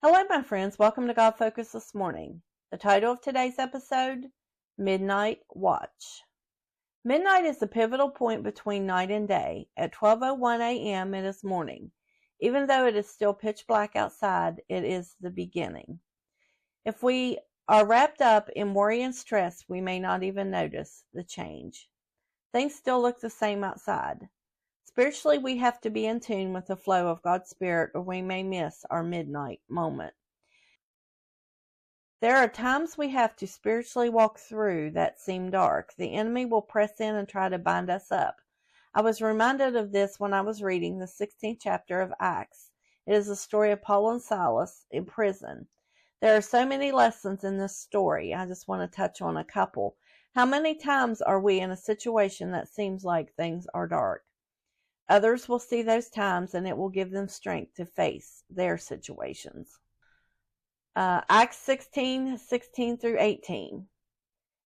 Hello, my friends. Welcome to God Focus this morning. The title of today's episode, Midnight Watch. Midnight is the pivotal point between night and day. At 12:01 a.m. it is morning. Even though it is still pitch black outside, it is the beginning. If we are wrapped up in worry and stress, we may not even notice the change. Things still look the same outside. Spiritually, we have to be in tune with the flow of God's Spirit, or we may miss our midnight moment. There are times we have to spiritually walk through that seem dark. The enemy will press in and try to bind us up. I was reminded of this when I was reading the 16th chapter of Acts. It is the story of Paul and Silas in prison. There are so many lessons in this story. I just want to touch on a couple. How many times are we in a situation that seems like things are dark? Others will see those times and it will give them strength to face their situations. Acts 16:16 through 18.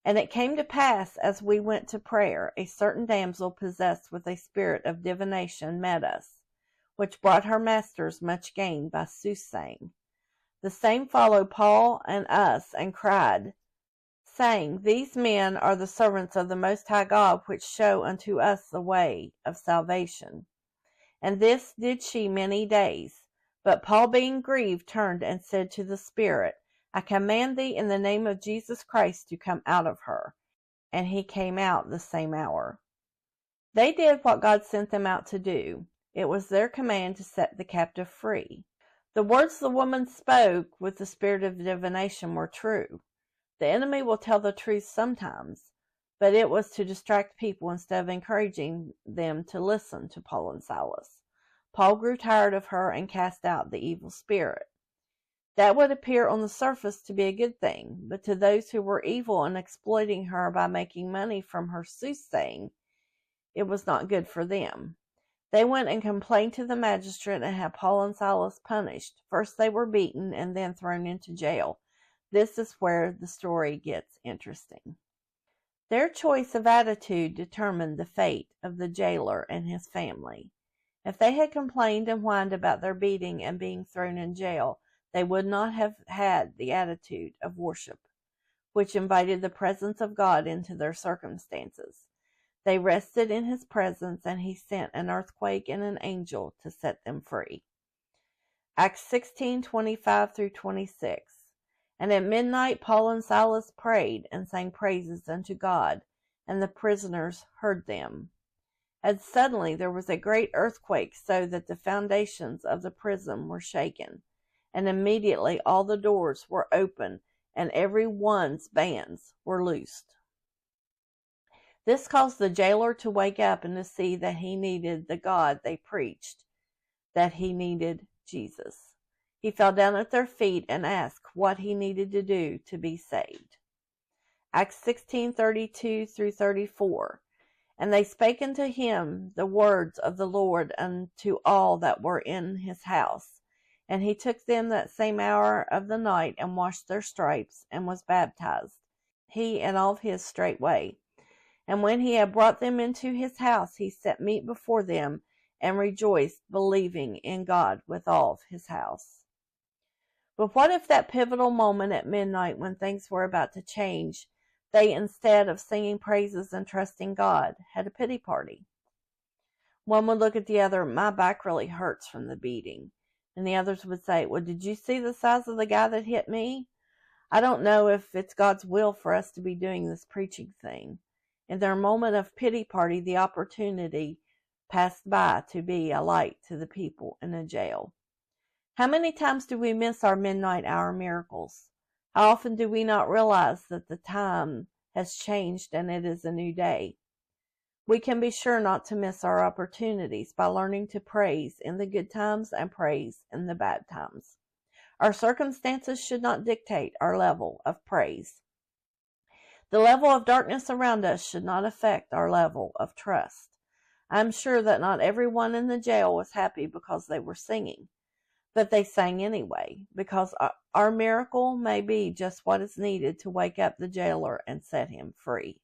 And it came to pass, as we went to prayer, a certain damsel possessed with a spirit of divination met us, which brought her masters much gain by soothsaying. The same followed Paul and us, and cried, saying, These men are the servants of the Most High God, which show unto us the way of salvation. And this did she many days. But Paul, being grieved, turned and said to the spirit, I command thee in the name of Jesus Christ to come out of her. And he came out the same hour. They did what God sent them out to do. It was their command to set the captive free. The words the woman spoke with the spirit of divination were true. The enemy will tell the truth sometimes, but it was to distract people instead of encouraging them to listen to Paul and Silas. Paul grew tired of her and cast out the evil spirit. That would appear on the surface to be a good thing, but to those who were evil and exploiting her by making money from her soothsaying, it was not good for them. They went and complained to the magistrate and had Paul and Silas punished. First they were beaten and then thrown into jail. This is where the story gets interesting. Their choice of attitude determined the fate of the jailer and his family. If they had complained and whined about their beating and being thrown in jail, they would not have had the attitude of worship, which invited the presence of God into their circumstances. They rested in his presence, and he sent an earthquake and an angel to set them free. Acts 16:25 through 26. And at midnight Paul and Silas prayed and sang praises unto God, and the prisoners heard them. And suddenly there was a great earthquake, so that the foundations of the prison were shaken. And immediately all the doors were opened, and every one's bands were loosed. This caused the jailer to wake up and to see that he needed the God they preached, that he needed Jesus. He fell down at their feet and asked what he needed to do to be saved. Acts 16:32 through 34. And they spake unto him the words of the Lord unto all that were in his house. And he took them that same hour of the night, and washed their stripes, and was baptized, he and all of his straightway. And when he had brought them into his house, he set meat before them, and rejoiced, believing in God with all of his house. But what if that pivotal moment at midnight, when things were about to change, they, instead of singing praises and trusting God, had a pity party? One would look at the other, my back really hurts from the beating. And the others would say, well, did you see the size of the guy that hit me? I don't know if it's God's will for us to be doing this preaching thing. In their moment of pity party, the opportunity passed by to be a light to the people in a jail. How many times do we miss our midnight hour miracles? How often do we not realize that the time has changed and it is a new day? We can be sure not to miss our opportunities by learning to praise in the good times and praise in the bad times. Our circumstances should not dictate our level of praise. The level of darkness around us should not affect our level of trust. I'm sure that not everyone in the jail was happy because they were singing. But they sang anyway, because our miracle may be just what is needed to wake up the jailer and set him free.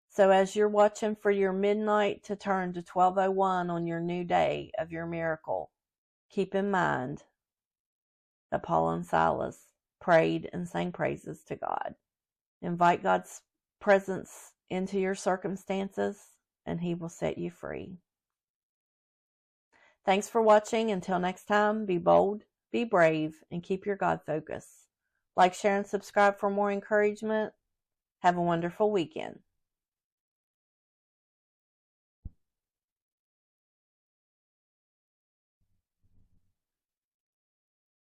So as you're watching for your midnight to turn to 12:01 on your new day of your miracle, keep in mind that Paul and Silas prayed and sang praises to God. Invite God's presence into your circumstances, and He will set you free. Thanks for watching. Until next time, be bold, be brave, and keep your God focus. Like, share, and subscribe for more encouragement. Have a wonderful weekend.